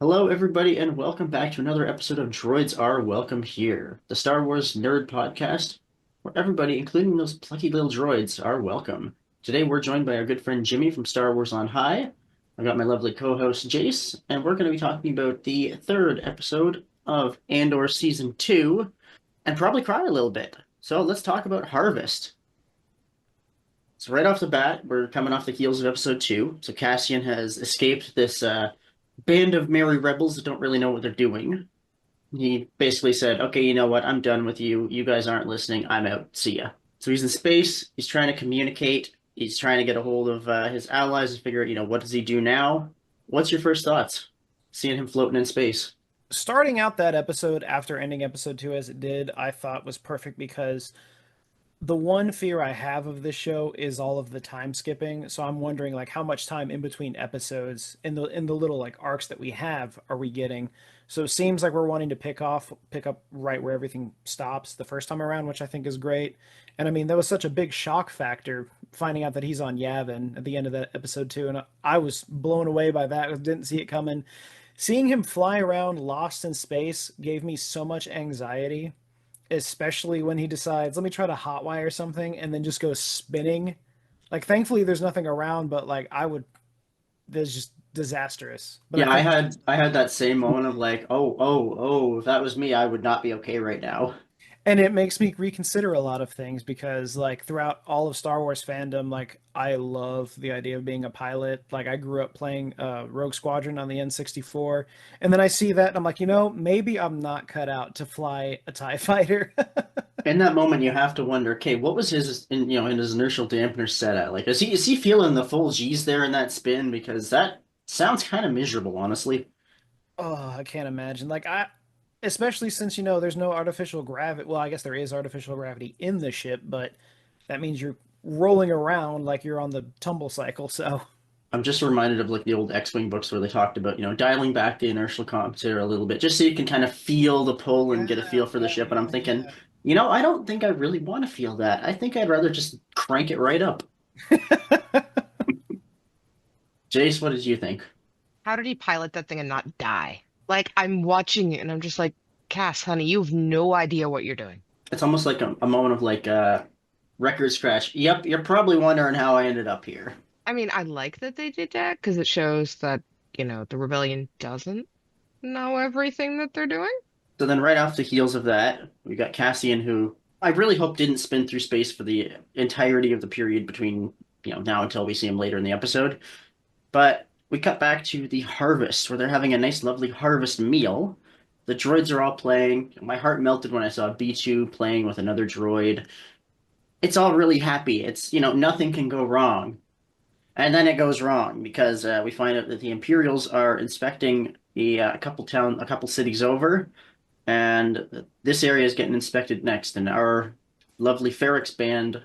Hello, everybody, and welcome back to another episode of Droids Are Welcome Here, the Star Wars nerd podcast where everybody, including those plucky little droids, are welcome. Today, we're joined by our good friend Jimmy from Star Wars on High. I've got my lovely co-host Jace, and we're going to be talking about the third episode of Andor Season 2 and probably cry a little bit. So let's talk about Harvest. So right off the bat, we're coming off the heels of episode 2. So Cassian has escaped this band of merry rebels that don't really know what they're doing. He basically said, okay, you know what? I'm done with you. You guys aren't listening. I'm out. See ya. So he's in space. He's trying to communicate. He's trying to get a hold of his allies and figure out, what does he do now? What's your first thoughts? Seeing him floating in space. Starting out that episode after ending episode 2 as it did, I thought was perfect because the one fear I have of this show is all of the time skipping. So I'm wondering like how much time in between episodes in the little like arcs that we have are we getting? So it seems like we're wanting to pick up right where everything stops the first time around, which I think is great. And I mean, that was such a big shock factor finding out that he's on Yavin at the end of that episode 2, and I was blown away by that. I didn't see it coming. Seeing him fly around lost in space gave me so much anxiety, especially when he decides, let me try to hotwire something and then just go spinning. Like, thankfully, there's nothing around, but like, there's just disastrous. But I Yeah, I think had I had that same moment of like, oh, if that was me, I would not be okay right now. and it makes me reconsider a lot of things because like throughout all of Star Wars fandom, like I love the idea of being a pilot. Like I grew up playing Rogue Squadron on the N64, and then I see that and I'm like, maybe I'm not cut out to fly a TIE fighter. In that moment, you have to wonder, okay, what was in his inertial dampener set at? Like, is he feeling the full G's there in that spin? Because that sounds kind of miserable, honestly. Oh, I can't imagine. Especially since there's no artificial gravity. Well, I guess there is artificial gravity in the ship, but that means you're rolling around like you're on the tumble cycle. So, I'm just reminded of like the old X-Wing books where they talked about, dialing back the inertial compensator a little bit, just so you can kind of feel the pull and yeah, get a feel for the yeah, ship. And I'm thinking, yeah, I don't think I really want to feel that. I think I'd rather just crank it right up. yeah. Jace, what did you think? How did he pilot that thing and not die? Like, I'm watching it and I'm just like, Cass, honey, you have no idea what you're doing. It's almost like a moment of like record scratch. Yep, you're probably wondering how I ended up here. I mean, I like that they did that because it shows that, the rebellion doesn't know everything that they're doing. So then, right off the heels of that, we got Cassian, who I really hope didn't spin through space for the entirety of the period between now until we see him later in the episode. But we cut back to the harvest, where they're having a nice, lovely harvest meal. The droids are all playing. My heart melted when I saw B2 playing with another droid. It's all really happy. It's nothing can go wrong. And then it goes wrong because we find out that the Imperials are inspecting a couple cities over, and this area is getting inspected next. And our lovely Ferrex band,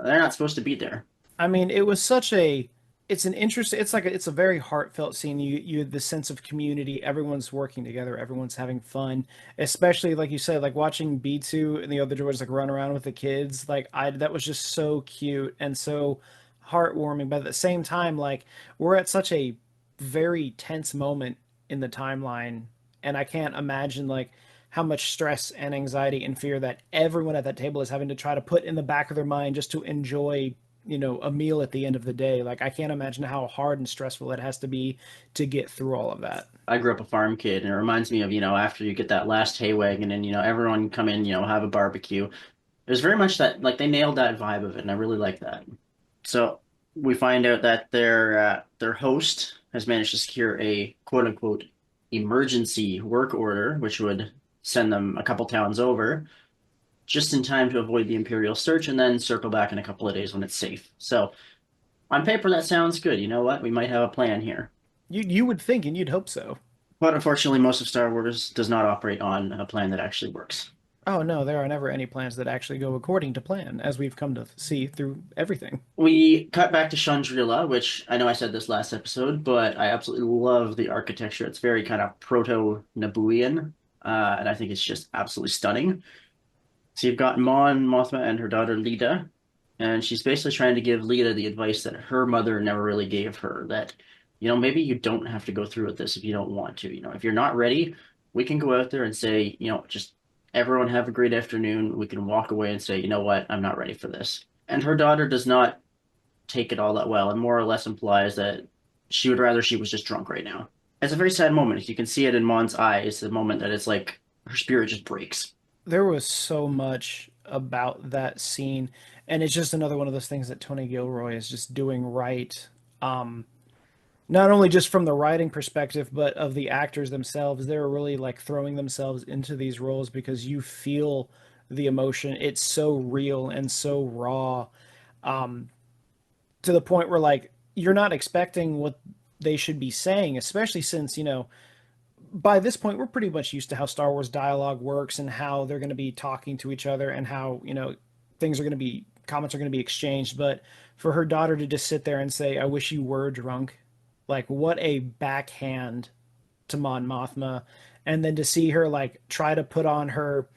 they're not supposed to be there. I mean, it was such a. It's an interest. It's a very heartfelt scene. You had the sense of community. Everyone's working together. Everyone's having fun. Especially like you said, like watching B2 and the other droids like run around with the kids. Like I, that was just so cute and so heartwarming. But at the same time, like we're at such a very tense moment in the timeline, and I can't imagine like how much stress and anxiety and fear that everyone at that table is having to try to put in the back of their mind just to enjoy a meal at the end of the day. Like I can't imagine how hard and stressful it has to be to get through all of that. I grew up a farm kid, and it reminds me of, after you get that last hay wagon and, everyone come in, have a barbecue. It was very much that, like, they nailed that vibe of it, and I really like that. So we find out that their host has managed to secure a quote unquote emergency work order, which would send them a couple towns over just in time to avoid the Imperial search and then circle back in a couple of days when it's safe. So on paper, that sounds good. You know what? We might have a plan here. You would think and you'd hope so. But unfortunately, most of Star Wars does not operate on a plan that actually works. Oh no, there are never any plans that actually go according to plan, as we've come to see through everything. We cut back to Chandrila, which I know I said this last episode, but I absolutely love the architecture. It's very kind of proto-Nabooian, and I think it's just absolutely stunning. So you've got Mon Mothma and her daughter Lita, and she's basically trying to give Lita the advice that her mother never really gave her, that maybe you don't have to go through with this if you don't want to. If you're not ready, we can go out there and say, just everyone have a great afternoon. We can walk away and say, you know what, I'm not ready for this. And her daughter does not take it all that well and more or less implies that she would rather she was just drunk right now. It's a very sad moment. You can see it in Mon's eyes, the moment that it's like her spirit just breaks. There was so much about that scene, and it's just another one of those things that Tony Gilroy is just doing right. Um, Not only just from the writing perspective, but of the actors themselves. They're really like throwing themselves into these roles because you feel the emotion. It's so real and so raw, um, to the point where like you're not expecting what they should be saying, especially since, by this point we're pretty much used to how Star Wars dialogue works and how they're going to be talking to each other and how, things are going to be comments are going to be exchanged. But for her daughter to just sit there and say, "I wish you were drunk," like what a backhand to Mon Mothma. And then to see her like try to put on her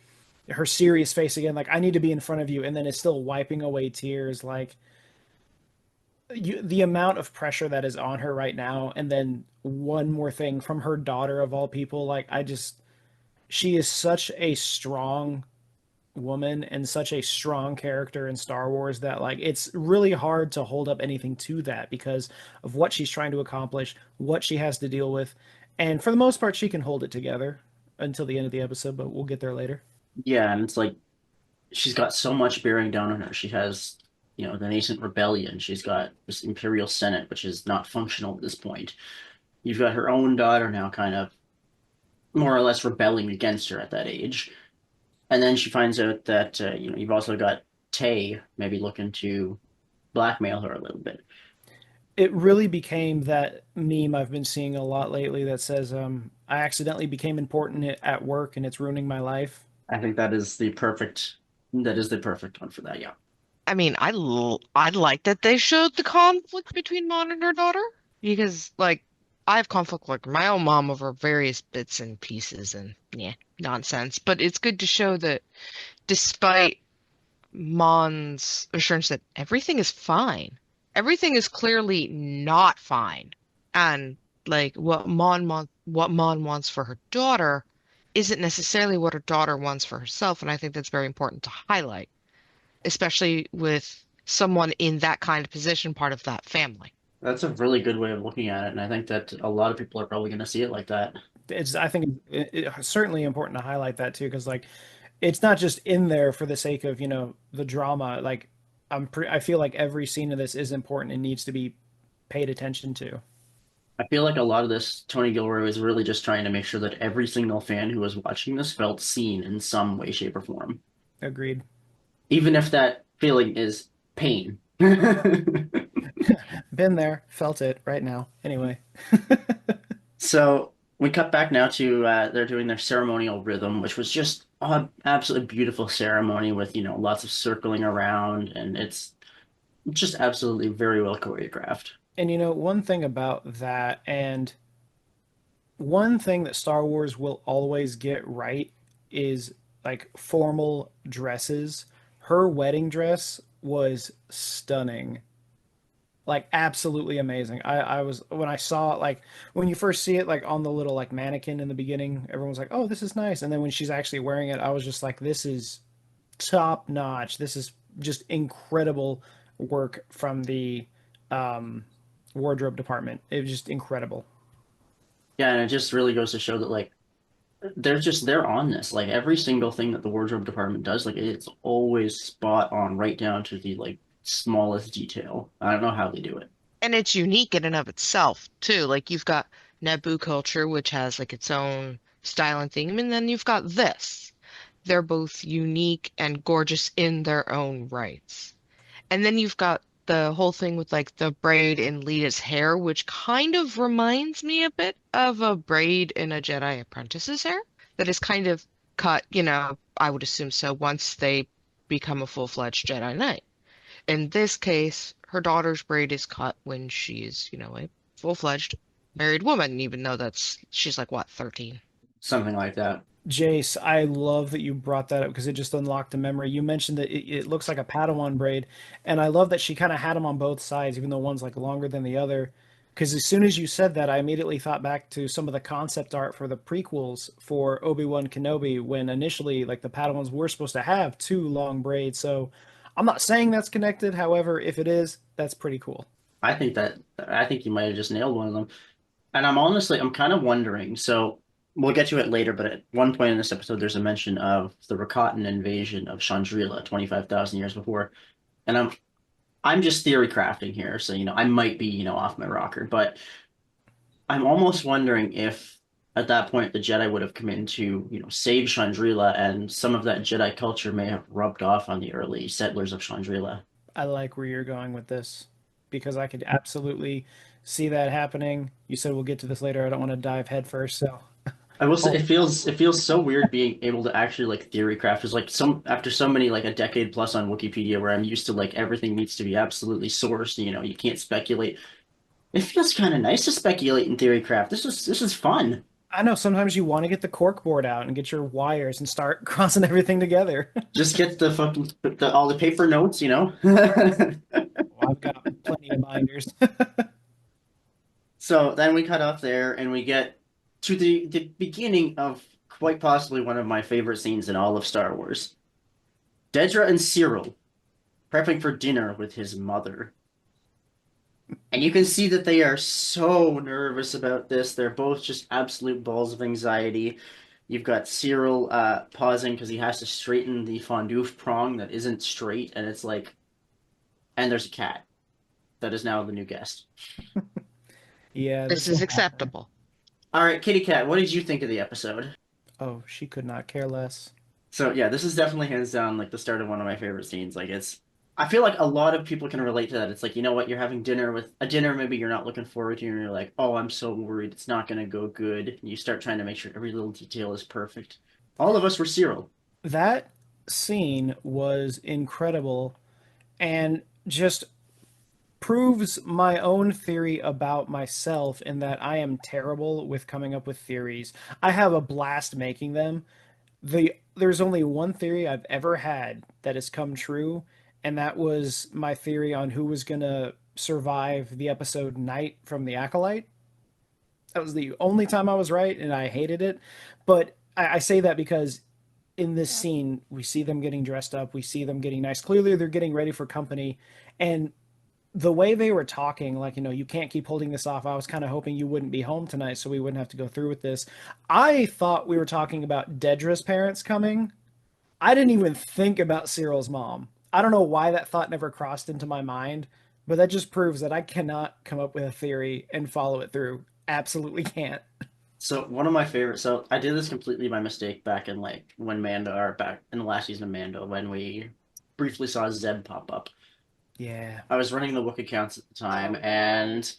serious face again, like, "I need to be in front of you," and then it's still wiping away tears. Like, the amount of pressure that is on her right now, and then one more thing from her daughter of all people, like, she is such a strong woman and such a strong character in Star Wars that like it's really hard to hold up anything to that because of what she's trying to accomplish, what she has to deal with. And for the most part she can hold it together until the end of the episode, but we'll get there later. Yeah, and it's like she's got so much bearing down on her. She has, the nascent rebellion. She's got this Imperial Senate, which is not functional at this point. You've got her own daughter now kind of more or less rebelling against her at that age. And then she finds out that, you've also got Tay maybe looking to blackmail her a little bit. It really became that meme I've been seeing a lot lately that says, "I accidentally became important at work and it's ruining my life." I think that is the perfect one for that. Yeah. I mean, I like that they showed the conflict between Mon and her daughter because, like, I have conflict like my own mom over various bits and pieces and yeah, nonsense. But it's good to show that despite Mon's assurance that everything is fine, everything is clearly not fine, and like what Mon wants for her daughter isn't necessarily what her daughter wants for herself, and I think that's very important to highlight especially with someone in that kind of position, part of that family. That's a really good way of looking at it. And I think that a lot of people are probably going to see it like that. I think it's certainly important to highlight that too, because like it's not just in there for the sake of the drama. Like I feel like every scene of this is important and needs to be paid attention to. I feel like a lot of this, Tony Gilroy was really just trying to make sure that every single fan who was watching this felt seen in some way, shape, or form, Agreed. even if that feeling is pain. Been there, felt it right now. Anyway, So we cut back now to they're doing their ceremonial rhythm, which was just an absolutely beautiful ceremony with, lots of circling around, and it's just absolutely very well choreographed. and one thing about that, and one thing that Star Wars will always get right is like formal dresses. Her wedding dress was stunning, like absolutely amazing. I was when I saw it, like when you first see it like on the little like mannequin in the beginning, everyone's like, "Oh, this is nice," and then when she's actually wearing it, I was just like, "This is top notch. This is just incredible work from the um, wardrobe department. It was just incredible." Yeah, and it just really goes to show that like they're on this. Like every single thing that the wardrobe department does, like it's always spot on, right down to the like smallest detail. I don't know how they do it. And it's unique in and of itself, too. Like you've got Naboo culture, which has like its own style and theme, and then you've got this. They're both unique and gorgeous in their own rights. And then you've got the whole thing with like the braid in Lita's hair, which kind of reminds me a bit of a braid in a Jedi apprentice's hair that is kind of cut, I would assume so once they become a full-fledged Jedi Knight. In this case, her daughter's braid is cut when she's, a full-fledged married woman, even though she's like what, 13? Something like that. Jace, I love that you brought that up because it just unlocked a memory. You mentioned that it looks like a Padawan braid, and I love that she kind of had them on both sides, even though one's like longer than the other. Because as soon as you said that, I immediately thought back to some of the concept art for the prequels for Obi-Wan Kenobi when initially, like, the Padawans were supposed to have two long braids. So I'm not saying that's connected. However, if it is, that's pretty cool. I think you might have just nailed one of them. And I'm kind of wondering. So we'll get to it later, but at one point in this episode, there's a mention of the Rakatan invasion of Chandrila 25,000 years before. And I'm just theory crafting here, so I might be off my rocker, but I'm almost wondering if at that point the Jedi would have come in to save Chandrila, and some of that Jedi culture may have rubbed off on the early settlers of Chandrila. I like where you're going with this because I could absolutely see that happening. You said we'll get to this later. I don't want to dive head first, so I will say oh, it feels so weird being able to actually like theory craft. There's like some after so many like a decade plus on Wikipedia where I'm used to like everything needs to be absolutely sourced. You can't speculate. It feels kind of nice to speculate in theory craft. This is fun. I know sometimes you want to get the cork board out and get your wires and start crossing everything together. Just get all the paper notes. Well, I've got plenty of binders. So then we cut off there and we get to the beginning of quite possibly one of my favorite scenes in all of Star Wars. Dedra and Cyril prepping for dinner with his mother. And you can see that they are so nervous about this. They're both just absolute balls of anxiety. You've got Cyril pausing because he has to straighten the fondue prong that isn't straight, and it's like, and there's a cat that is now the new guest. Yeah, This this is will happen. acceptable. All right, Kitty Cat, what did you think of the episode? Oh, she could not care less. So yeah, this is definitely hands down like the start of one of my favorite scenes. I feel like a lot of people can relate to that. It's like, you know what, you're having dinner with a dinner maybe you're not looking forward to, and you're like, oh, I'm so worried it's not gonna go good. And you start trying to make sure every little detail is perfect. All of us were Cyril. That scene was incredible and just proves my own theory about myself in that I am terrible with coming up with theories. I have a blast making them. There's only one theory I've ever had that has come true, and that was my theory on who was gonna survive the episode Night from the Acolyte. That was the only time I was right, and I hated it. But I say that because in this scene, we see them getting dressed up, we see them getting nice. Clearly, they're getting ready for company, and the way they were talking, like, you can't keep holding this off. I was kind of hoping you wouldn't be home tonight so we wouldn't have to go through with this. I thought we were talking about Dedra's parents coming. I didn't even think about Cyril's mom. I don't know why that thought never crossed into my mind, but that just proves that I cannot come up with a theory and follow it through. Absolutely can't. So one of my favorites. So I did this completely by mistake back in like when Mando, or back in the last season of Mando, when we briefly saw Zeb pop up. Yeah. I was running the Wook accounts at the time, and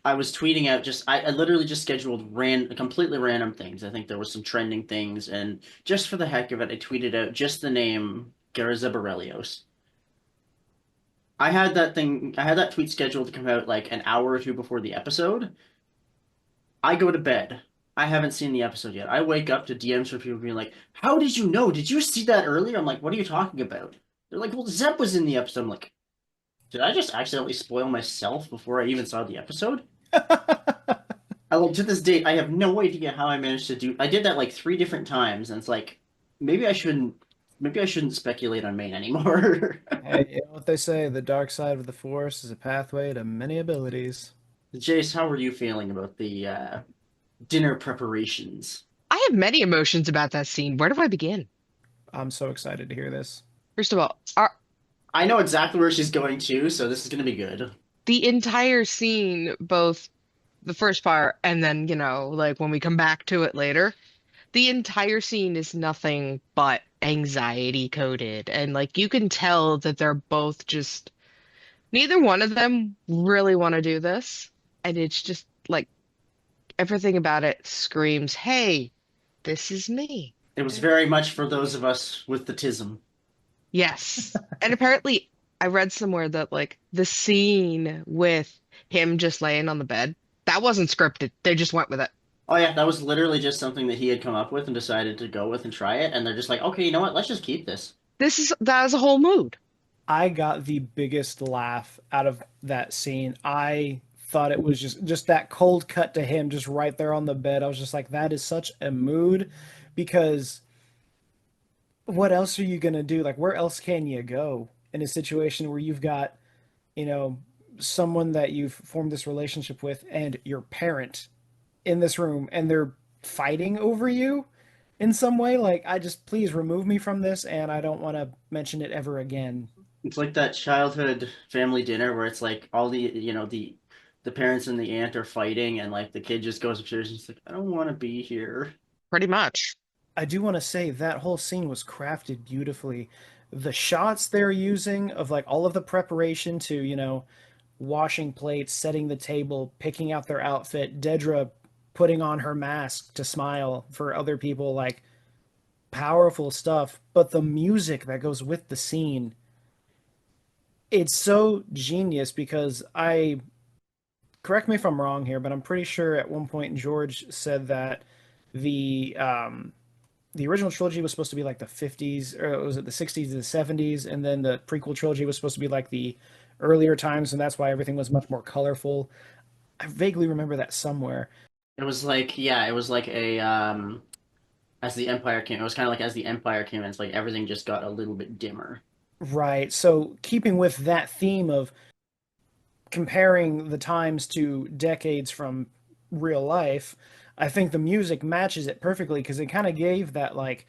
I was tweeting out I literally just scheduled completely random things. I think there was some trending things, and just for the heck of it, I tweeted out just the name Garazeb Aurelios. I had that tweet scheduled to come out like an hour or two before the episode. I go to bed. I haven't seen the episode yet. I wake up to DMs from people being like, "How did you know? Did you see that earlier?" I'm like, "What are you talking about?" They're like, "Well, Zeb was in the episode." I'm like, "Did I just accidentally spoil myself before I even saw the episode?" To this date, I have no idea how I managed to do. I did that like three different times, and it's like maybe I shouldn't. Maybe I shouldn't speculate on Maine anymore. Hey, you know what they say, the dark side of the force is a pathway to many abilities. Jace, how are you feeling about the dinner preparations? I have many emotions about that scene. Where do I begin? I'm so excited to hear this. First of all, our, I know exactly where she's going to, so this is going to be good. the entire scene, both the first part and then, like when we come back to it later, the entire scene is nothing but anxiety coded. And like you can tell that they're both just, neither one of them really want to do this. And it's just like everything about it screams, hey, this is me. It was very much for those of us with the tism. Yes. And apparently, I read somewhere that like the scene with him just laying on the bed, that wasn't scripted. They just went with it. Oh yeah, that was literally just something that he had come up with and decided to go with and try it, and they're just like, okay, you know what? Let's just keep this. That is a whole mood. I got the biggest laugh out of that scene. I thought it was just that cold cut to him just right there on the bed. I was just like, that is such a mood because what else are you going to do? Like, where else can you go in a situation where you've got, you know, someone that you've formed this relationship with and your parent in this room and they're fighting over you in some way? Like, I just, please remove me from this and I don't want to mention it ever again. It's like that childhood family dinner where it's like all the parents and the aunt are fighting, and like the kid just goes upstairs and he's like, I don't want to be here. Pretty much. I do want to say that whole scene was crafted beautifully. The shots they're using of like all of the preparation to, washing plates, setting the table, picking out their outfit, Dedra putting on her mask to smile for other people, like powerful stuff. But the music that goes with the scene, it's so genius because correct me if I'm wrong here, but I'm pretty sure at one point George said that the the original trilogy was supposed to be like the 50s, or was it the 60s to the 70s, and then the prequel trilogy was supposed to be like the earlier times, and that's why everything was much more colorful. I vaguely remember that somewhere. It was like, yeah, it was like a as the Empire came, it was kind of like as the Empire came in, it's like everything just got a little bit dimmer. Right. So keeping with that theme of comparing the times to decades from real life, I think the music matches it perfectly because it kind of gave that like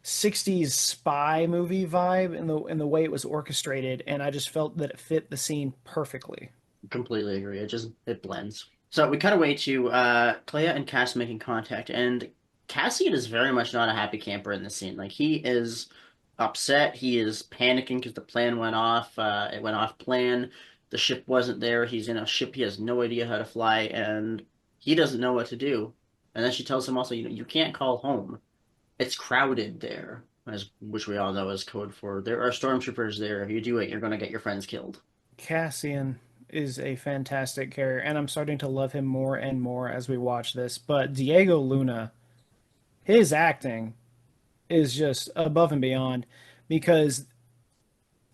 60s spy movie vibe in the way it was orchestrated, and I just felt that it fit the scene perfectly. Completely agree. It blends. So we cut away to Clea and Cass making contact, and Cassian is very much not a happy camper in this scene. Like he is upset, he is panicking because the plan went off. It went off plan. The ship wasn't there. He's in a ship he has no idea how to fly, and he doesn't know what to do. And then she tells him also, you can't call home. It's crowded there, as which we all know is code for there are stormtroopers there. If you do it, you're gonna get your friends killed. Cassian is a fantastic character, and I'm starting to love him more and more as we watch this. But Diego Luna, his acting is just above and beyond because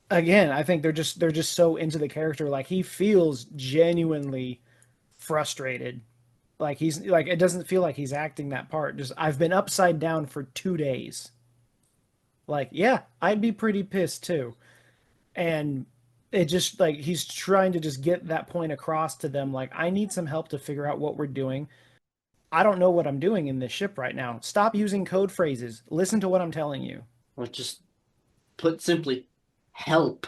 again, I think they're just so into the character. Like he feels genuinely frustrated. Like he's like it doesn't feel like he's acting that part. Just I've been upside down for 2 days. Like, yeah, I'd be pretty pissed too. And it just like he's trying to just get that point across to them. Like, I need some help to figure out what we're doing. I don't know what I'm doing in this ship right now. Stop using code phrases. Listen to what I'm telling you. Or just put simply, help.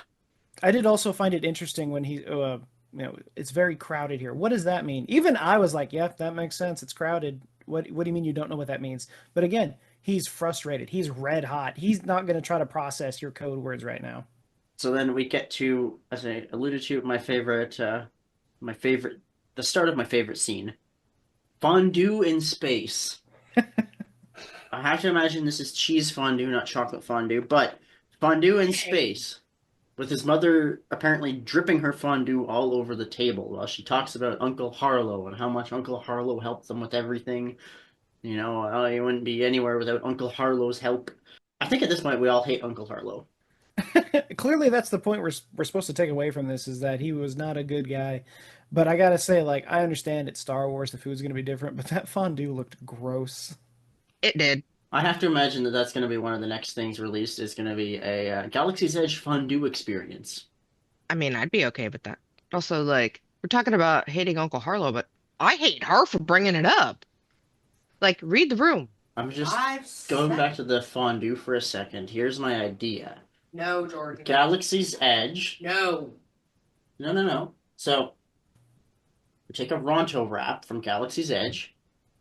I did also find it interesting when it's very crowded here. What does that mean? Even I was like, yeah, that makes sense. It's crowded. What do you mean you don't know what that means? But again, he's frustrated. He's red hot. He's not going to try to process your code words right now. So then we get to, as I alluded to, my favorite, the start of my favorite scene, fondue in space. I have to imagine this is cheese fondue, not chocolate fondue, but fondue in space, with his mother apparently dripping her fondue all over the table while she talks about Uncle Harlow and how much Uncle Harlow helped them with everything. Oh, you wouldn't be anywhere without Uncle Harlow's help. I think at this point we all hate Uncle Harlow. Clearly, that's the point we're supposed to take away from this is that he was not a good guy. But I gotta say, like, I understand it's Star Wars, the food's gonna be different, but that fondue looked gross. It did. I have to imagine that that's going to be one of the next things released is going to be a Galaxy's Edge fondue experience. I mean, I'd be okay with that. Also, like, we're talking about hating Uncle Harlow, but I hate her for bringing it up. Like, read the room. I'm just going back to the fondue for a second. Here's my idea. No, Jordan. Galaxy's Edge. No. No, no, no. So, we take a Ronto wrap from Galaxy's Edge,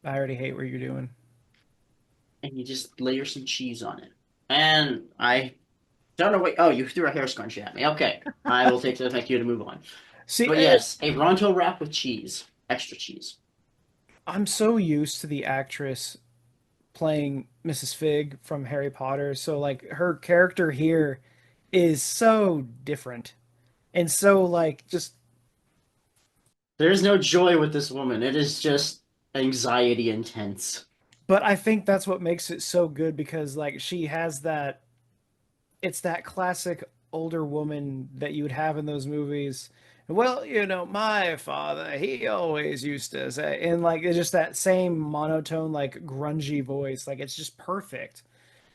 I already hate what you're doing. and you just layer some cheese on it. And I don't know what... Oh, you threw a hair scrunchie at me. Okay. I will take the thank you to move on. See, But yes, a Ronto wrap with cheese. Extra cheese. I'm so used to the actress playing Mrs. Fig from Harry Potter, so like her character here is so different and so like just There's no joy with this woman. It is just anxiety intense. but I think that's what makes it so good because like she has it's that classic older woman that you would have in those movies Well, my father, he always used to say, and like it's just that same monotone, like grungy voice. Like it's just perfect.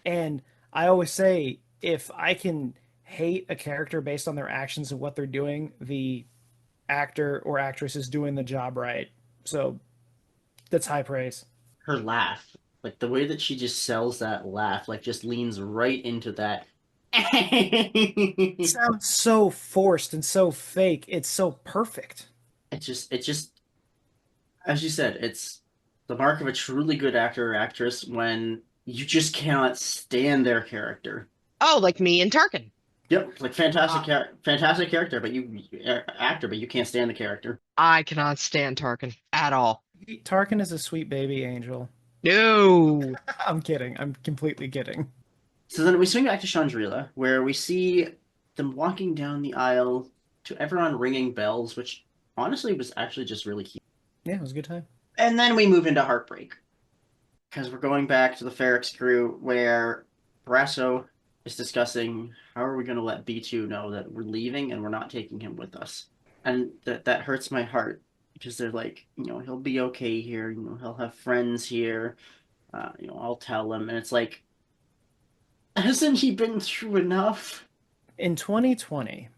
And I always say, if I can hate a character based on their actions and what they're doing, the actor or actress is doing the job right. So that's high praise. Her laugh, like the way that she just sells that laugh, like just leans right into that. It sounds so forced and so fake. It's so perfect. It just, as you said, it's the mark of a truly good actor or actress when you just cannot stand their character. Oh, like me and Tarkin. Yep, like fantastic character, but actor, but you can't stand the character. I cannot stand Tarkin at all. Tarkin is a sweet baby angel. No. I'm kidding. I'm completely kidding. So then we swing back to Chandrila, where we see them walking down the aisle to everyone ringing bells, which honestly was actually just really cute. Yeah, it was a good time. And then we move into Heartbreak, because we're going back to the Ferrex crew, where Brasso is discussing how are we going to let B2 know that we're leaving and we're not taking him with us. And that hurts my heart, because they're like, he'll be okay here, he'll have friends here, I'll tell him. And it's like, hasn't he been through enough? In 2020,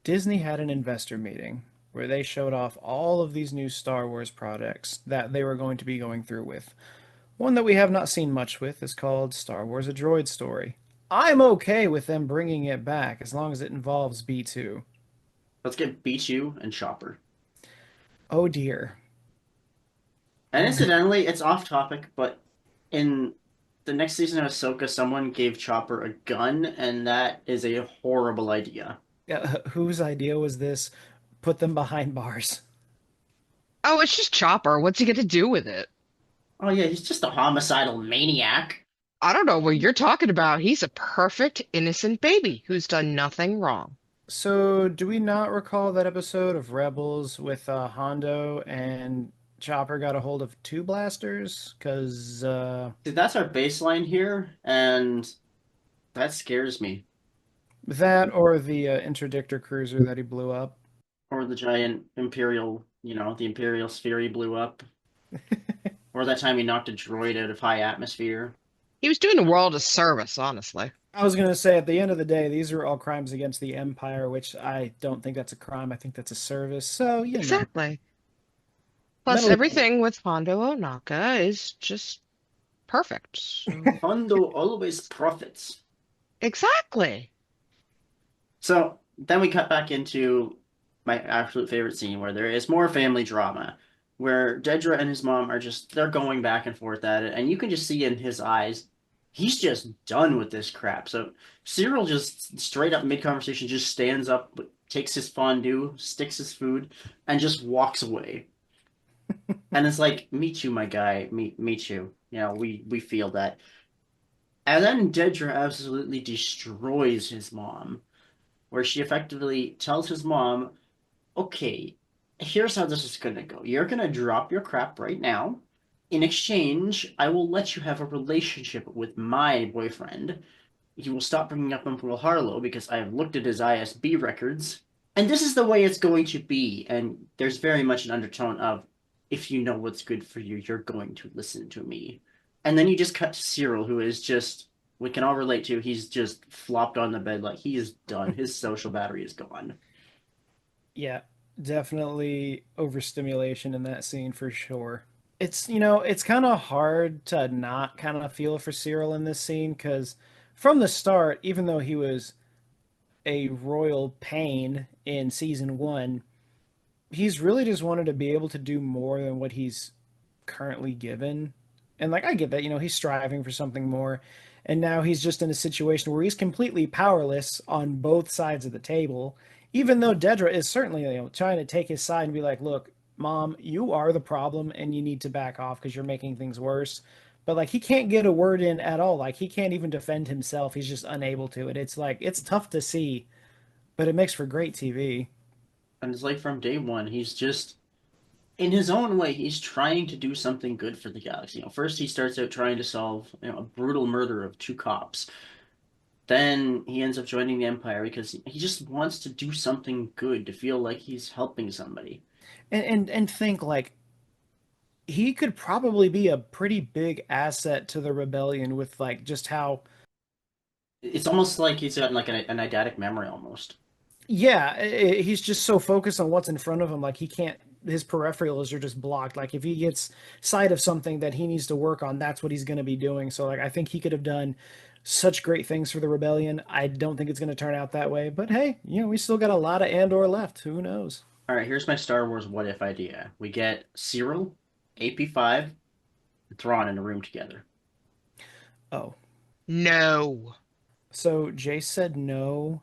Disney had an investor meeting where they showed off all of these new Star Wars projects that they were going to be going through with. One that we have not seen much with is called Star Wars A Droid Story. I'm okay with them bringing it back as long as it involves B2. Let's get B2 and Chopper. Oh dear. And incidentally, it's off topic, but in the next season of Ahsoka, someone gave Chopper a gun, and that is a horrible idea. Yeah, whose idea was this? Put them behind bars. Oh, it's just Chopper. What's he got to do with it? Oh yeah, he's just a homicidal maniac. I don't know what you're talking about. He's a perfect, innocent baby who's done nothing wrong. So, do we not recall that episode of Rebels with Hondo and Chopper got a hold of two blasters? Because See, that's our baseline here, and that scares me. that or the interdictor cruiser that he blew up. Or the giant Imperial, the Imperial sphere he blew up. Or that time he knocked a droid out of high atmosphere. He was doing the world a service, honestly. I was going to say, at the end of the day, these are all crimes against the Empire, which I don't think that's a crime. I think that's a service. So, Exactly. Plus, mentally. everything with Hondo Onaka is just perfect. So, Hondo always profits. exactly. So then we cut back into my absolute favorite scene where there is more family drama, where Dedra and his mom are they're going back and forth at it, and you can just see in his eyes, he's just done with this crap. So Cyril just straight up mid conversation just stands up, takes his fondue, sticks his food, and just walks away. And it's like, me too, my guy, me too. We feel that. And then Dedra absolutely destroys his mom, where she effectively tells his mom, okay, here's how this is gonna go. You're gonna drop your crap right now. In exchange, I will let you have a relationship with my boyfriend. He will stop bringing up Emperor Harlow because I have looked at his ISB records. And this is the way it's going to be. And there's very much an undertone of, if you know what's good for you, you're going to listen to me. And then you just cut to Cyril, who is just, we can all relate to, he's just flopped on the bed like he is done. His social battery is gone. Yeah, definitely overstimulation in that scene for sure. It's kind of hard to not kind of feel for Cyril in this scene because from the start, even though he was a royal pain in season one, he's really just wanted to be able to do more than what he's currently given. And like I get that, he's striving for something more. And now he's just in a situation where he's completely powerless on both sides of the table. Even though Dedra is certainly, trying to take his side and be like, "Look, mom, you are the problem and you need to back off because you're making things worse." But like he can't get a word in at all. Like he can't even defend himself. He's just unable to. It's like it's tough to see, but it makes for great TV. And it's like from day one, he's just, in his own way, he's trying to do something good for the galaxy. First he starts out trying to solve, a brutal murder of two cops. Then he ends up joining the Empire because he just wants to do something good, to feel like he's helping somebody. And think like he could probably be a pretty big asset to the rebellion with like just how It's almost like he's got like an eidetic memory almost. yeah, he's just so focused on what's in front of him like he can't his peripherals are just blocked. Like if he gets sight of something that he needs to work on, that's what he's going to be doing. So like I think he could have done such great things for the rebellion. I don't think it's going to turn out that way, but hey, we still got a lot of Andor left. Who knows? All right, here's my Star Wars what if idea. We get Cyril, AP5, and Thrawn in a room together. Oh, No. so Jace said no.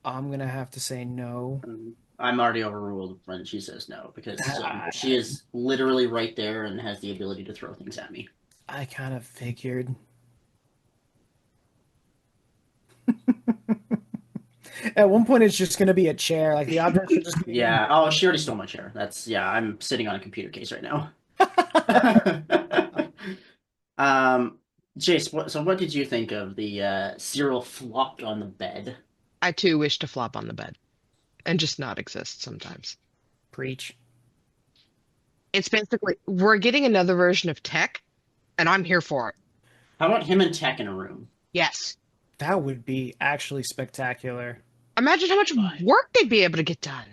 I'm gonna have to say no. I'm already overruled when she says no because I, she is literally right there and has the ability to throw things at me. I kind of figured. At one point, it's just going to be a chair. Like the object should just be him. Yeah. Oh, she already stole my chair. That's yeah. I'm sitting on a computer case right now. um, Jace, so what did you think of the Cyril flopped on the bed? I too wish to flop on the bed and just not exist sometimes. Preach. It's basically we're getting another version of tech, and I'm here for it. How about him and Tech in a room? Yes. That would be actually spectacular. Imagine how much work they'd be able to get done.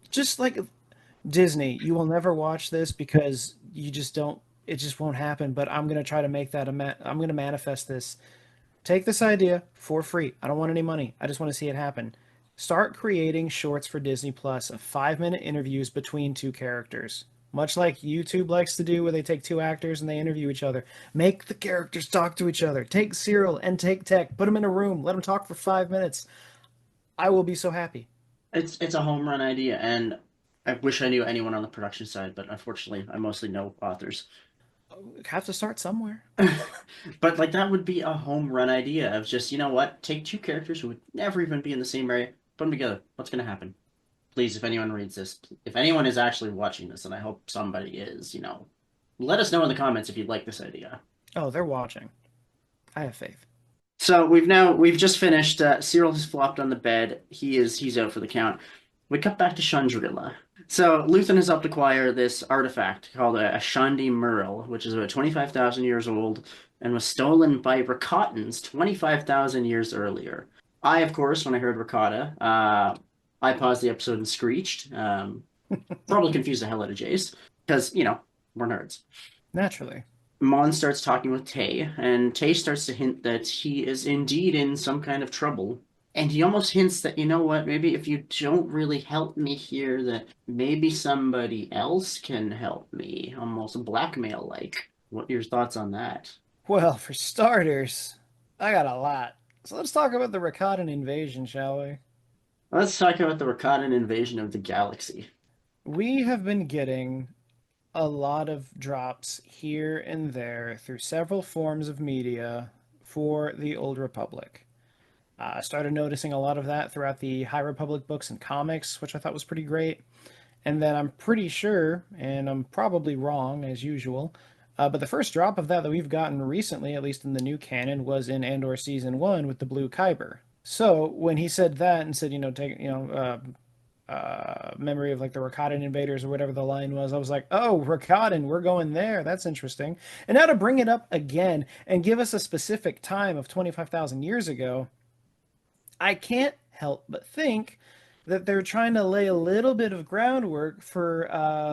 Just like Disney, you will never watch this because you just don't. It just won't happen. But I'm gonna try to make that I'm gonna manifest this. Take this idea for free. I don't want any money. I just want to see it happen. Start creating shorts for Disney Plus of 5-minute interviews between two characters. Much like YouTube likes to do, where they take two actors and they interview each other. Make the characters talk to each other. Take Cyril and take Tech, put them in a room, let them talk for 5 minutes. I will be so happy. It's a home run idea, and I wish I knew anyone on the production side, but unfortunately, I mostly know authors. Have to start somewhere. But like that would be a home run idea of just, you know what? Take two characters who would never even be in the same area, put them together. What's going to happen? Please, if anyone reads this, if anyone is actually watching this, and I hope somebody is, let us know in the comments if you'd like this idea. Oh, they're watching. I have faith. So we've just finished. Cyril has flopped on the bed. He's out for the count. We cut back to Chandrila. So Luthen has helped acquire this artifact called a Shandi Murl, which is about 25,000 years old and was stolen by Rakatans 25,000 years earlier. I, of course, when I heard Rakata, I paused the episode and screeched. Probably confused the hell out of Jace because we're nerds. Naturally. Mon starts talking with Tay, and Tay starts to hint that he is indeed in some kind of trouble. And he almost hints that, you know what, maybe if you don't really help me here, that maybe somebody else can help me. Almost blackmail-like. What are your thoughts on that? Well, for starters, I got a lot. So let's talk about the Rakatan invasion, shall we? Let's talk about the Rakatan invasion of the galaxy. We have been getting a lot of drops here and there through several forms of media for the Old Republic. I started noticing a lot of that throughout the High Republic books and comics, which I thought was pretty great. And then I'm pretty sure, and I'm probably wrong as usual, but the first drop of that we've gotten recently, at least in the new canon, was in Andor season 1 with the Blue Kyber. So when he said that and said, take, memory of like the Rakatan invaders or whatever the line was, I was like, oh, Rakatan, we're going there. That's interesting. And now to bring it up again and give us a specific time of 25,000 years ago, I can't help but think that they're trying to lay a little bit of groundwork for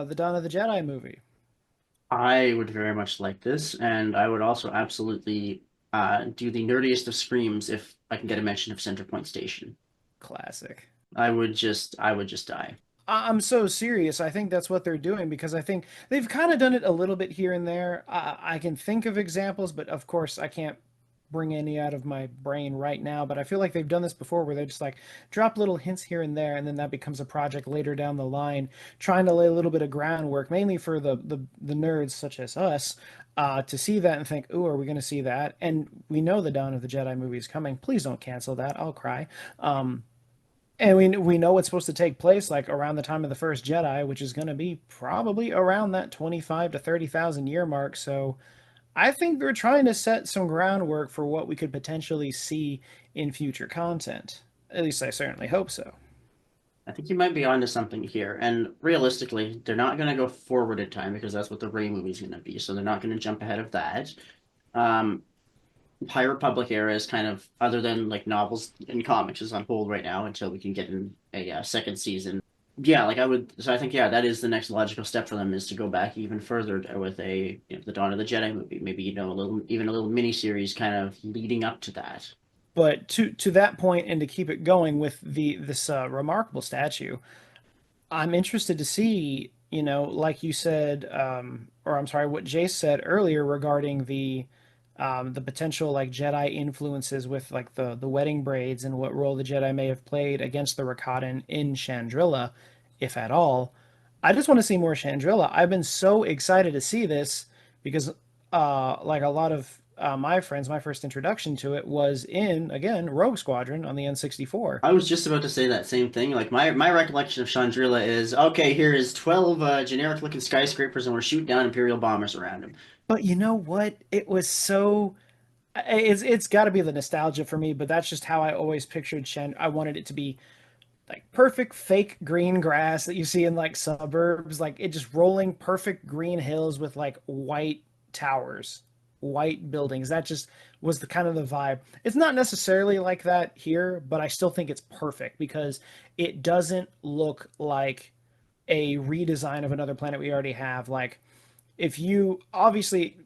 the Dawn of the Jedi movie. I would very much like this, and I would also absolutely do the nerdiest of screams if I can get a mention of Centerpoint Station. Classic. I would just die. I'm so serious. I think that's what they're doing because I think they've kind of done it a little bit here and there. I can think of examples, but of course I can't bring any out of my brain right now. But I feel like they've done this before where they just like drop little hints here and there, and then that becomes a project later down the line, trying to lay a little bit of groundwork, mainly for the nerds such as us, to see that and think, "Ooh, are we going to see that?" And we know the Dawn of the Jedi movie is coming. Please don't cancel that. I'll cry. And we know it's supposed to take place like around the time of the first Jedi, which is going to be probably around that 25 to 30,000 year mark. So I think they're trying to set some groundwork for what we could potentially see in future content. At least I certainly hope so. I think you might be onto something here. And realistically, they're not going to go forward in time because that's what the Rey movie's going to be. So they're not going to jump ahead of that. Um, High Republic era is kind of, other than like novels and comics, is on hold right now until we can get in a second season. Yeah, like I would. So I think yeah, that is the next logical step for them is to go back even further with the Dawn of the Jedi movie. Maybe a little mini series kind of leading up to that. But to that point, and to keep it going with this remarkable statue, I'm interested to see, like you said, or I'm sorry, what Jace said earlier regarding the potential like Jedi influences with like the wedding braids and what role the Jedi may have played against the Rakatan in Chandrilla, if at all. I just want to see more Chandrilla. I've been so excited to see this because, like a lot of my friends, my first introduction to it was in again Rogue Squadron on the N64. I was just about to say that same thing. Like my recollection of Chandrila is okay. Here is 12 generic looking skyscrapers, and we're shooting down Imperial bombers around them. But you know what? It was so it's got to be the nostalgia for me, but that's just how I always pictured Shen. I wanted it to be like perfect fake green grass that you see in like suburbs, like it just rolling perfect green hills with like white towers, white buildings. That just was the kind of the vibe. It's not necessarily like that here, but I still think it's perfect because it doesn't look like a redesign of another planet we already have. Like if you obviously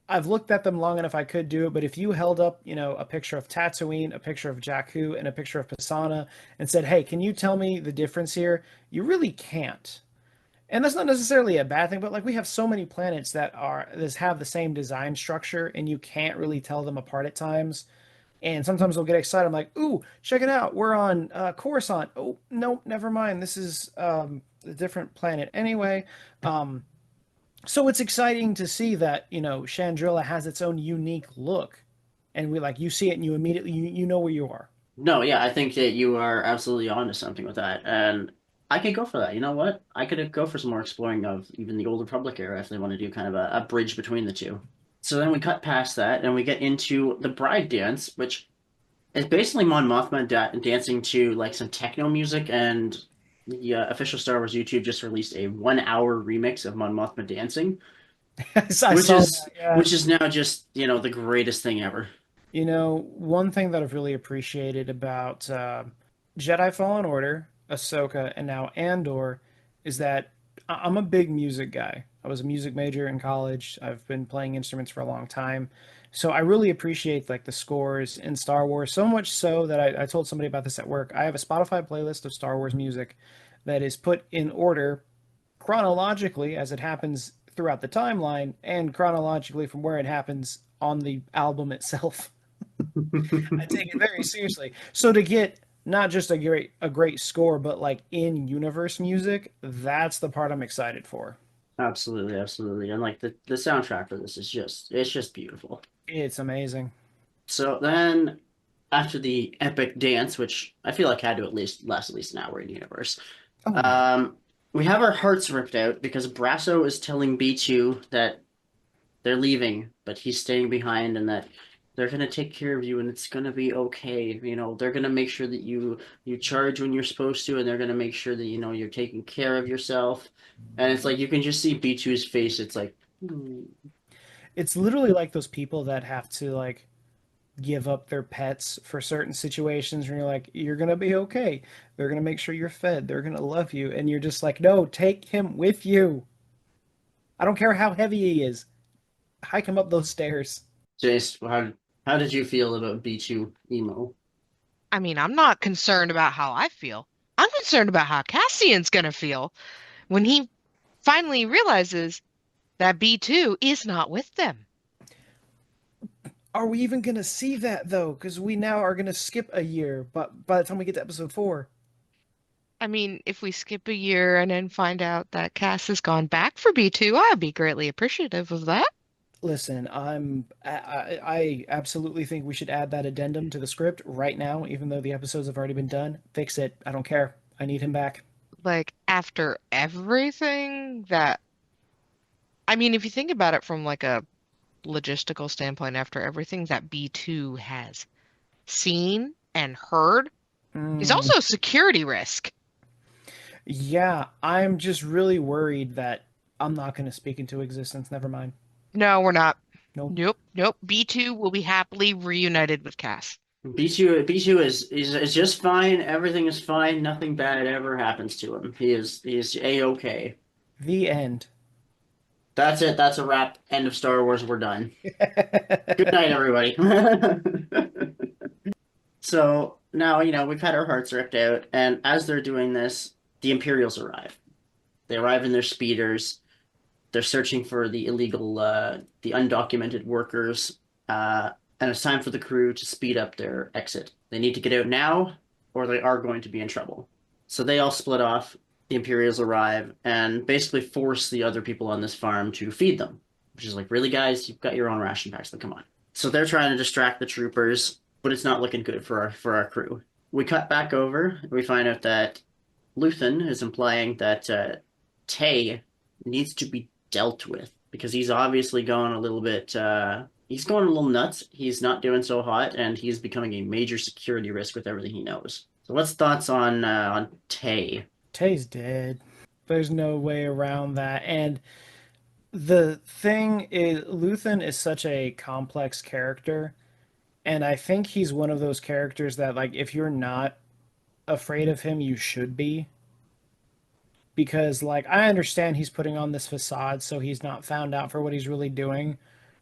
I've looked at them long enough I could do it, but if you held up, a picture of Tatooine, a picture of Jakku, and a picture of Pisana and said, "Hey, can you tell me the difference here?" You really can't. And that's not necessarily a bad thing, but like we have so many planets that have the same design structure and you can't really tell them apart at times. And sometimes they'll get excited. I'm like, "Ooh, check it out. We're on Coruscant." Oh, no, never mind. This is a different planet anyway. Um, so it's exciting to see that Chandrilla has its own unique look, and we like you see it and you immediately you know where you are. No, yeah, I think that you are absolutely onto something with that, and I could go for that. You know what? I could go for some more exploring of even the Old Republic era if they want to do kind of a bridge between the two. So then we cut past that and we get into the bride dance, which is basically Mon Mothma dancing to like some techno music, and the official Star Wars YouTube just released a 1 hour remix of Mon Mothma dancing, I which saw is that. Yeah. which is now just the greatest thing ever. One thing that I've really appreciated about Jedi Fallen Order, Ahsoka, and now Andor is that I'm a big music guy. I was a music major in college. I've been playing instruments for a long time. So I really appreciate like the scores in Star Wars, so much so that I told somebody about this at work. I have a Spotify playlist of Star Wars music that is put in order chronologically as it happens throughout the timeline and chronologically from where it happens on the album itself. I take it very seriously. So to get not just a great score, but like in universe music, that's the part I'm excited for. Absolutely, absolutely. And like the soundtrack for this is just beautiful. It's amazing. So then after the epic dance, which I feel like had to at least last at least an hour in universe, Oh yeah. um, we have our hearts ripped out because Brasso is telling B2 that they're leaving, but he's staying behind and that they're gonna take care of you and it's gonna be okay. They're gonna make sure that you charge when you're supposed to, and they're gonna make sure that you're taking care of yourself. And it's like you can just see B2's face. It's like, "Hmm." It's literally like those people that have to like give up their pets for certain situations where you're like, you're gonna be okay. They're gonna make sure you're fed. They're gonna love you. And you're just like, no, take him with you. I don't care how heavy he is. Hike him up those stairs. Jace, how did you feel about B2 emo? I mean, I'm not concerned about how I feel. I'm concerned about how Cassian's gonna feel when he finally realizes that B2 is not with them. Are we even gonna see that though? Because we now are gonna skip a year, but by the time we get to episode 4, I mean, if we skip a year and then find out that Cass has gone back for B2, I'll be greatly appreciative of that. listen, I absolutely think we should add that addendum to the script right now, even though the episodes have already been done. Fix it. I don't care. I need him back. Like, after everything that, I mean, if you think about it from like a logistical standpoint, after everything that B2 has seen and heard, is Mm, also a security risk. yeah, I'm just really worried that I'm not going to speak into existence. Never mind. No, we're not. Nope. Nope, nope. B2 will be happily reunited with Cass. B2 is just fine. Everything is fine. Nothing bad ever happens to him. He is A-okay. The end. That's it. That's a wrap. End of Star Wars. We're done. Good night, everybody. So now, we've had our hearts ripped out, and as they're doing this, the Imperials arrive. They arrive in their speeders. They're searching for the illegal, the undocumented workers, and it's time for the crew to speed up their exit. They need to get out now, or they are going to be in trouble. So they all split off. The Imperials arrive and basically force the other people on this farm to feed them, which is like, really, guys, you've got your own ration packs. Like, come on. So they're trying to distract the troopers, but it's not looking good for our crew. We cut back over. And we find out that Luthen is implying that Tay needs to be dealt with because he's obviously gone a little bit. He's going a little nuts. He's not doing so hot, and he's becoming a major security risk with everything he knows. So, what's thoughts on Tay? Tay's dead. There's no way around that. And the thing is, Luthen is such a complex character, and I think he's one of those characters that, like, if you're not afraid of him, you should be. Because, like, I understand he's putting on this facade so he's not found out for what he's really doing,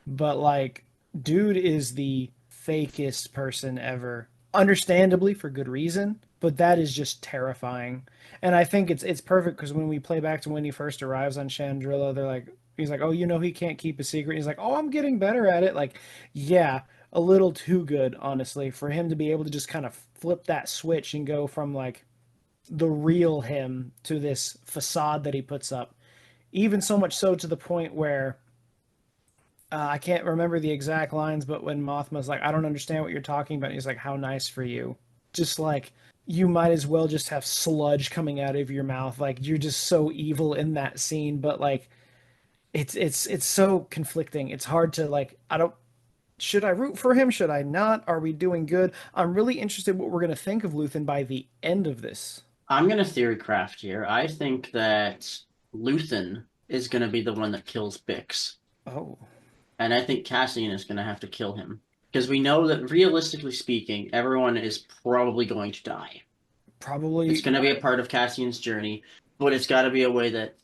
but, like, dude is the fakest person ever. Understandably, for good reason, but that is just terrifying. And I think it's perfect because when we play back to when he first arrives on Chandrilla, they're like, he's like, oh, he can't keep a secret. He's like, oh, I'm getting better at it. Like, yeah, a little too good, honestly, for him to be able to just kind of flip that switch and go from like the real him to this facade that he puts up. Even so much so to the point where I can't remember the exact lines, but when Mothma's like, I don't understand what you're talking about, he's like, how nice for you. Just like, you might as well just have sludge coming out of your mouth. Like, you're just so evil in that scene, but like, it's so conflicting. It's hard to like, I don't, should I root for him? Should I not? Are we doing good? I'm really interested what we're going to think of Luthen by the end of this. I'm going to theory craft here. I think that Luthen is going to be the one that kills Bix, Oh, and I think Cassian is going to have to kill him because we know that realistically speaking, everyone is probably going to die. It's probably. going to be a part of Cassian's journey, but it's got to be a way that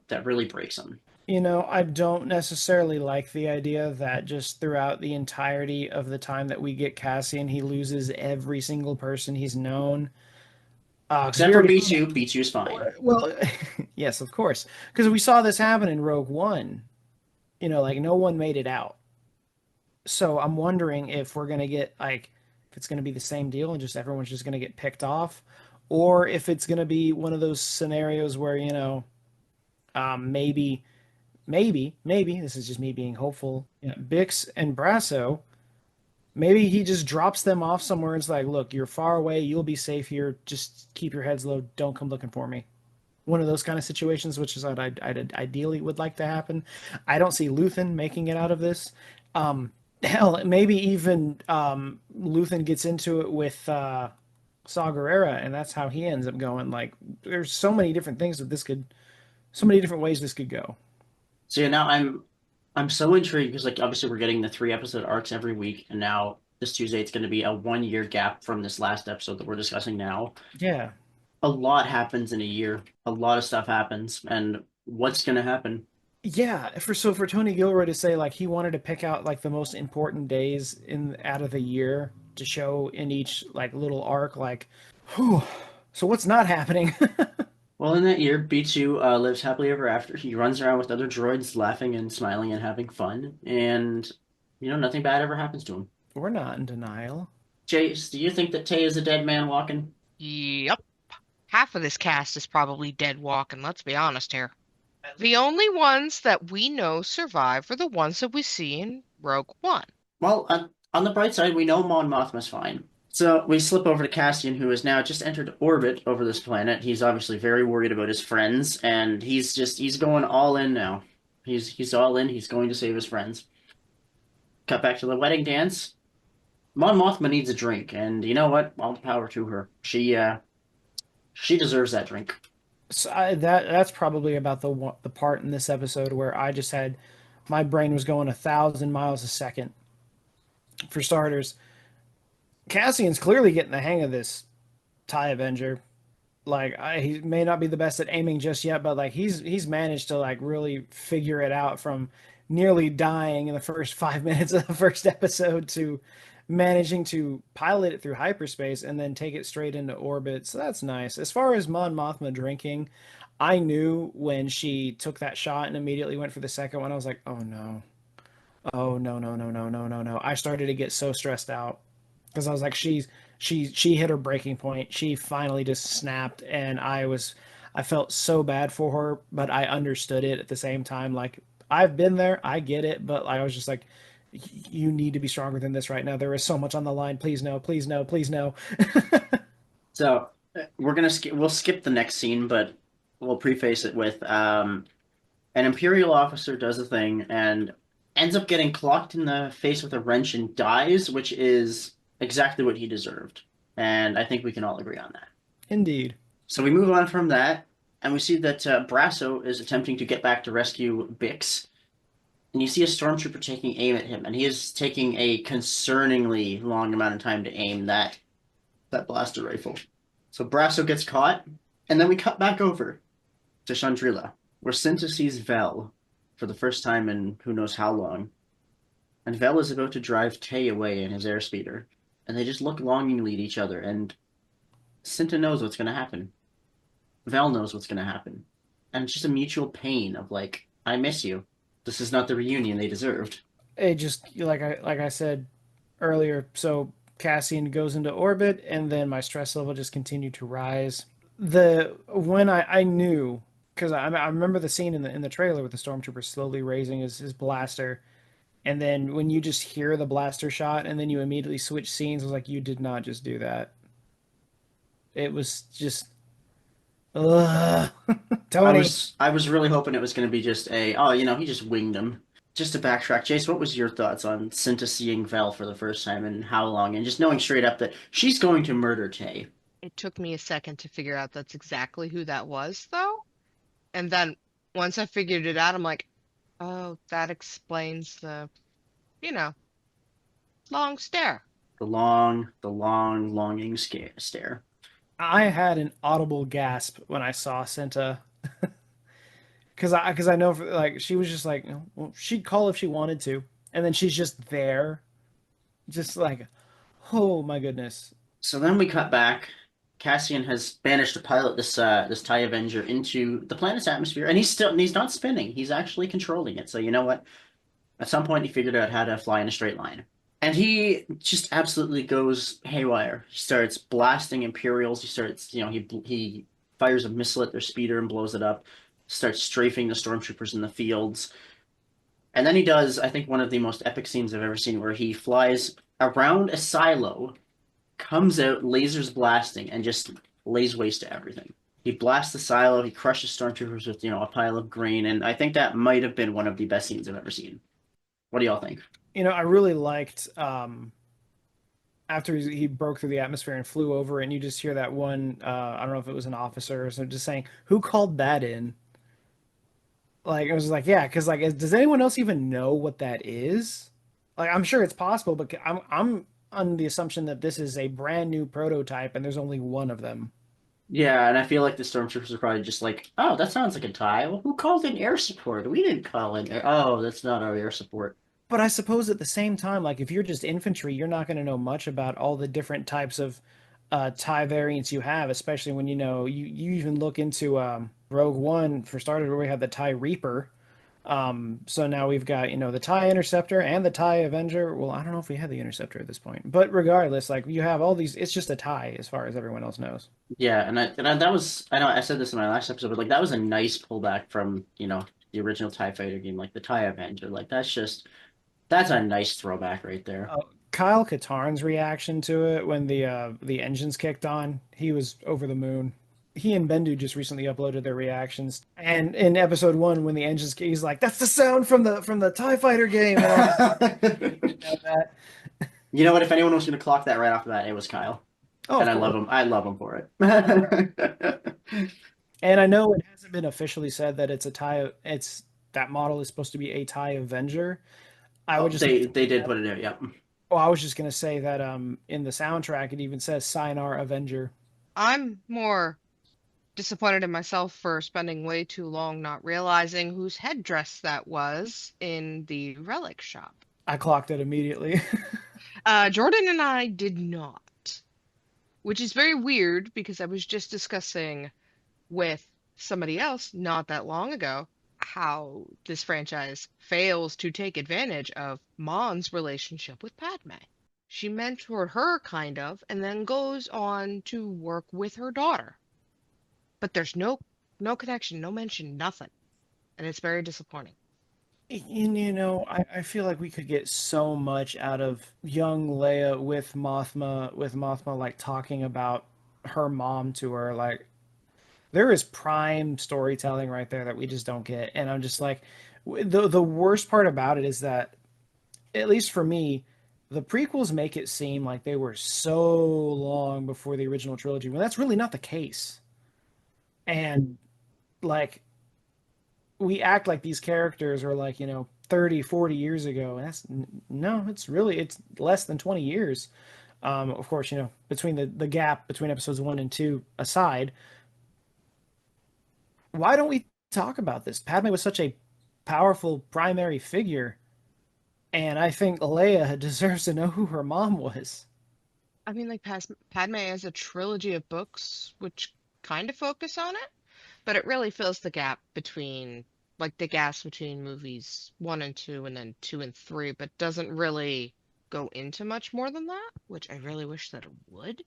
that really breaks him. I don't necessarily like the idea that just throughout the entirety of the time that we get Cassian, he loses every single person he's known. Because we Except for already, B2. B2 is fine. well, yes, of course, because we saw this happen in Rogue One. Like no one made it out. So I'm wondering if we're gonna get like if it's gonna be the same deal and just everyone's just gonna get picked off, or if it's gonna be one of those scenarios where maybe this is just me being hopeful. Bix and Brasso, maybe he just drops them off somewhere and it's like, look, you're far away, you'll be safe here. Just keep your heads low. Don't come looking for me. One of those kind of situations, which is what I'd ideally would like to happen. I don't see Luthen making it out of this. Hell, maybe even Luthen gets into it with Saw Gerrera, and that's how he ends up going. Like, there's so many different things so many different ways this could go. So yeah, now I'm so intrigued because like obviously we're getting the 3 episode arcs every week, and now this Tuesday it's going to be a 1 year gap from this last episode that we're discussing now. Yeah, A lot happens in a year. A lot of stuff happens, and what's going to happen? yeah. For Tony Gilroy to say like he wanted to pick out like the most important days in out of the year to show in each like little arc, like, whew. So what's not happening? Well, in that year, B2 lives happily ever after. He runs around with other droids, laughing and smiling and having fun, and nothing bad ever happens to him. We're not in denial. Chase, do you think that Tay is a dead man walking? Yep. Half of this cast is probably dead walking, let's be honest here. The only ones that we know survive are the ones that we see in Rogue One. Well, on the bright side, we know Mon Mothma's fine. So we slip over to Cassian, who has now just entered orbit over this planet. He's obviously very worried about his friends, and he's going all in now. He's all in. He's going to save his friends. cut back to the wedding dance. Mon Mothma needs a drink, and you know what? All the power to her. She deserves that drink. So that's probably about the part in this episode where I just had my brain was going 1,000 miles a second. For starters, Cassian's clearly getting the hang of this TIE Avenger. Like he may not be the best at aiming just yet, but like he's managed to like really figure it out from nearly dying in the first 5 minutes of the first episode to managing to pilot it through hyperspace and then take it straight into orbit. So that's nice. As far as Mon Mothma drinking, I knew when she took that shot and immediately went for the second one. I was like, oh no, oh no, no, no, no, no, no, no. I started to get so stressed out because I was like, she hit her breaking point. She finally just snapped, and I felt so bad for her, but I understood it at the same time. Like I've been there, I get it, but I was just like, you need to be stronger than this right now. There is so much on the line. Please no, please no, please no. So we'll skip the next scene, but we'll preface it with an Imperial officer does a thing and ends up getting clocked in the face with a wrench and dies, which is exactly what he deserved. And I think we can all agree on that. Indeed. So we move on from that, and we see that Brasso is attempting to get back to rescue Bix. And you see a stormtrooper taking aim at him, and he is taking a concerningly long amount of time to aim that blaster rifle. So Brasso gets caught, and then we cut back over to Chandrila, where Cinta sees Vel for the first time in who knows how long. And Vel is about to drive Tay away in his airspeeder. And they just look longingly at each other, and Cinta knows what's going to happen. Vel knows what's going to happen. And it's just a mutual pain of like, I miss you. This is not the reunion they deserved. It just like I said earlier. So Cassian goes into orbit, and then my stress level just continued to rise. The when I knew because I remember the scene in the trailer with the stormtrooper slowly raising his blaster, and then when you just hear the blaster shot, and then you immediately switch scenes, I was like, you did not just do that. It was just, ugh. Tony. I was really hoping it was going to be just he just winged him. Just to backtrack, Jace, what was your thoughts on Cinta seeing Vel for the first time and how long, and just knowing straight up that she's going to murder Tay? It took me a second to figure out that's exactly who that was, though. And then once I figured it out, I'm like, oh, that explains the, you know, long stare. The long, longing stare. I had an audible gasp when I saw Cinta, because I know like she was just like, well, she'd call if she wanted to, and then she's just there, just like, oh my goodness. So then we cut back. Cassian has managed to pilot this TIE Avenger into the planet's atmosphere, and he's not spinning. He's actually controlling it. So you know what? At some point, he figured out how to fly in a straight line. And he just absolutely goes haywire. He starts blasting Imperials. He starts, he fires a missile at their speeder and blows it up. Starts strafing the stormtroopers in the fields. And then he does, I think, one of the most epic scenes I've ever seen, where he flies around a silo, comes out, lasers blasting, and just lays waste to everything. He blasts the silo. He crushes stormtroopers with, a pile of grain. And I think that might have been one of the best scenes I've ever seen. What do y'all think? I really liked after he broke through the atmosphere and flew over, and you just hear that one. I don't know if it was an officer or something, just saying, "Who called that in?" Like it was like, yeah, because like, does anyone else even know what that is? Like, I'm sure it's possible, but I'm on the assumption that this is a brand new prototype, and there's only one of them. Yeah, and I feel like the stormtroopers are probably just like, oh, that sounds like a tie. Well, who called in air support? We didn't call in air. Oh, that's not our air support. But I suppose at the same time, like if you're just infantry, you're not going to know much about all the different types of tie variants you have, especially when you even look into Rogue One for starters, where we have the tie Reaper. So now we've got the tie Interceptor and the tie Avenger. Well, I don't know if we have the Interceptor at this point, but regardless, like you have all these. It's just a tie as far as everyone else knows. Yeah, and that was I know I said this in my last episode, but like that was a nice pullback from the original TIE Fighter game, like the TIE Avenger. Like that's a nice throwback right there. Kyle Katarn's reaction to it when the engines kicked on, he was over the moon. he and Bendu just recently uploaded their reactions, and in episode one, when the engines, he's like, "That's the sound from the TIE Fighter game," and I was like, "You know that." You know what? If anyone was going to clock that right off the bat, it was Kyle, Oh, and of I love course. him. I love him for it. And I know it hasn't been officially said that it's a TIE. It's that model is supposed to be a TIE Avenger. I would Oh, just like to they point did out. put it there. Yep. Oh, I was just gonna say that in the soundtrack it even says "Signar Avenger." I'm more disappointed in myself for spending way too long not realizing whose headdress that was in the relic shop. I clocked it immediately. Jordan and I did not, which is very weird because I was just discussing with somebody else not that long ago how this franchise fails to take advantage of Mon's relationship with Padme. She mentored her kind of, and then goes on to work with her daughter. But there's no connection, no mention, nothing. And it's very disappointing. And I feel like we could get so much out of young Leia with Mothma like talking about her mom to her. Like there is prime storytelling right there that we just don't get. And I'm just like, the worst part about it is that, at least for me, the prequels make it seem like they were so long before the original trilogy, when that's really not the case. And like we act like these characters are like 30, 40 years ago, and that's no, it's less than 20 years. Of course, between the gap between episodes 1 and 2 aside, why don't we talk about this? Padme was such a powerful primary figure, and I think Leia deserves to know who her mom was. I mean, like Padme has a trilogy of books which kind of focus on it, but it really fills the gap between, like, the gaps between movies one and two and then two and three, but doesn't really go into much more than that, which I really wish that it would.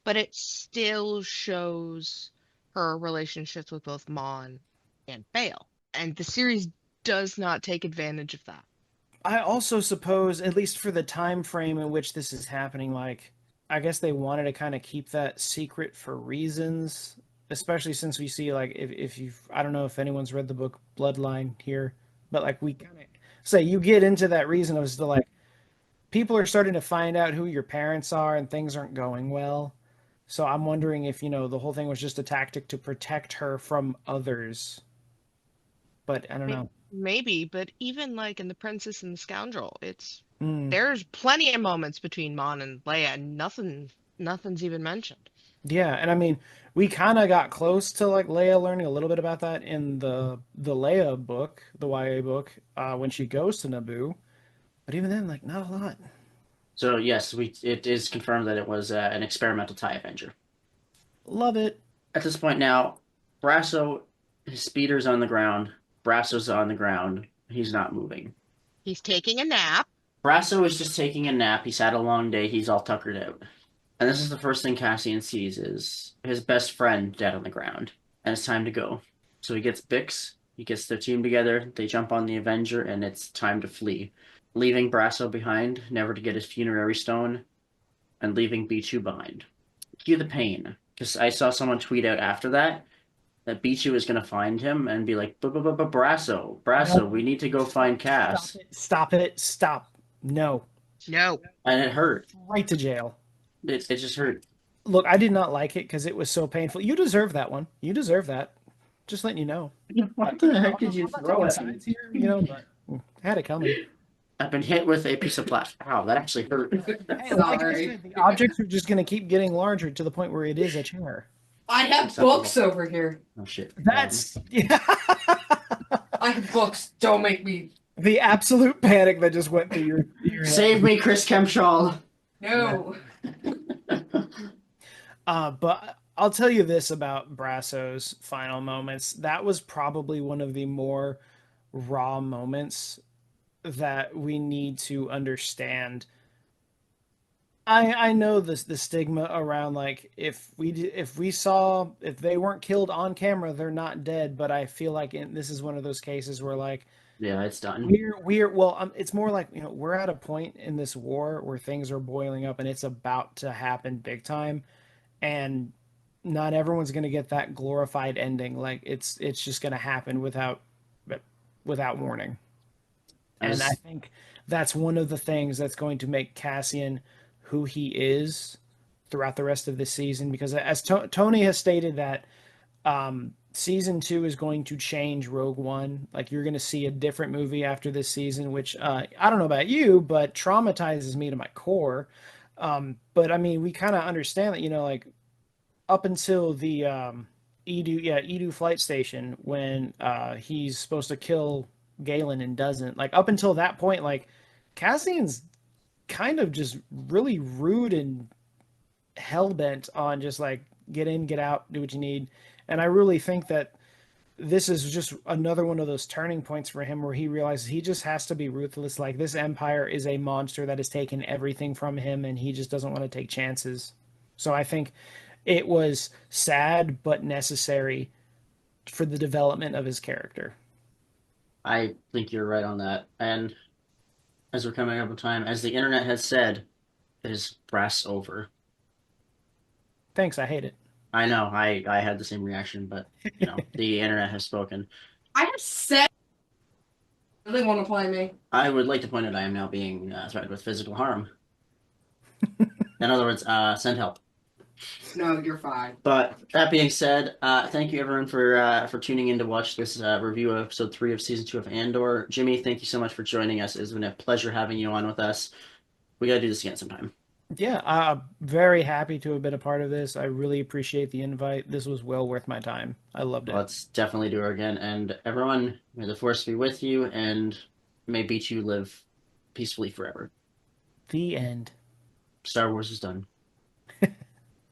But it still shows her relationships with both Mon and Bale. And the series does not take advantage of that. I also suppose, at least for the time frame in which this is happening, like I guess they wanted to kind of keep that secret for reasons, especially since we see like if you've I don't know if anyone's read the book Bloodline here, but like we kind of say you get into that reason of still like people are starting to find out who your parents are and things aren't going well. So I'm wondering if, the whole thing was just a tactic to protect her from others. But I don't know. Maybe, but even like in The Princess and the Scoundrel, Mm. there's plenty of moments between Mon and Leia, and nothing's even mentioned. Yeah, and I mean, we kind of got close to like Leia learning a little bit about that in the Leia book, the YA book, when she goes to Naboo. But even then, like, not a lot. So yes, we it is confirmed that it was an experimental TIE Avenger. Love it. At this point now, Brasso, his speeder's on the ground. Brasso's on the ground. He's not moving. He's taking a nap. Brasso is just taking a nap. He's had a long day. He's all tuckered out. And this is the first thing Cassian sees is his best friend dead on the ground. And it's time to go. So he gets Bix, he gets their team together, they jump on the Avenger, and it's time to flee. Leaving Brasso behind, never to get his funerary stone, and leaving B2 behind. Cue the pain. Because I saw someone tweet out after that B2 is going to find him and be like, Brasso, Brasso, No, we need to go find stop Cass. it. Stop it. Stop. No. No. And it hurt. Right to jail. It just hurt. Look, I did not like it because it was so painful. You deserve that one. You deserve that. Just letting you know. What the heck did you I'm not throw taking at me? sides here, but I had it coming. I've been hit with a piece of plastic. Ow, that actually hurt. Hey, like I said, the objects are just going to keep getting larger to the point where it is a chair. I have books over here. Oh shit. That's yeah. I have books. Don't make me. The absolute panic that just went through your head. Save me, Chris Kempshaw. No. But I'll tell you this about Brasso's final moments. That was probably one of the more raw moments that we need to understand. I know the stigma around like if they weren't killed on camera, they're not dead. But I feel like this is one of those cases where like Yeah, it's done. it's more like we're at a point in this war where things are boiling up and it's about to happen big time, and not everyone's going to get that glorified ending. Like it's just going to happen without warning. And I As think that's one of the things that's going to make Cassian who he is throughout the rest of the season. Because as Tony has stated that season 2 is going to change Rogue One. Like you're going to see a different movie after this season, which I don't know about you, but traumatizes me to my core. But I mean, we kind of understand that, like up until the Edu flight station when he's supposed to kill Galen and doesn't. Like up until that point, like Cassian's kind of just really rude and hell bent on just like get in, get out, do what you need. And I really think that this is just another one of those turning points for him where he realizes he just has to be ruthless. Like this empire is a monster that has taken everything from him and he just doesn't want to take chances. So I think it was sad but necessary for the development of his character. I think you're right on that. And as we're coming up on time, as the internet has said, it is brass over. Thanks, I hate it. I know, I had the same reaction, but the internet has spoken. I have said they want to play me. I would like to point out I am now being threatened with physical harm. In other words, send help. No, you're fine. But that being said, thank you everyone for tuning in to watch this review of episode 3 of season 2 of Andor. Jimmy, thank you so much for joining us. It's been a pleasure having you on with us. We got to do this again sometime. Yeah, I'm very happy to have been a part of this. I really appreciate the invite. This was well worth my time. I loved it. Let's definitely do it again. And everyone, may the force be with you, and may B2 live peacefully forever. The end. Star Wars is done.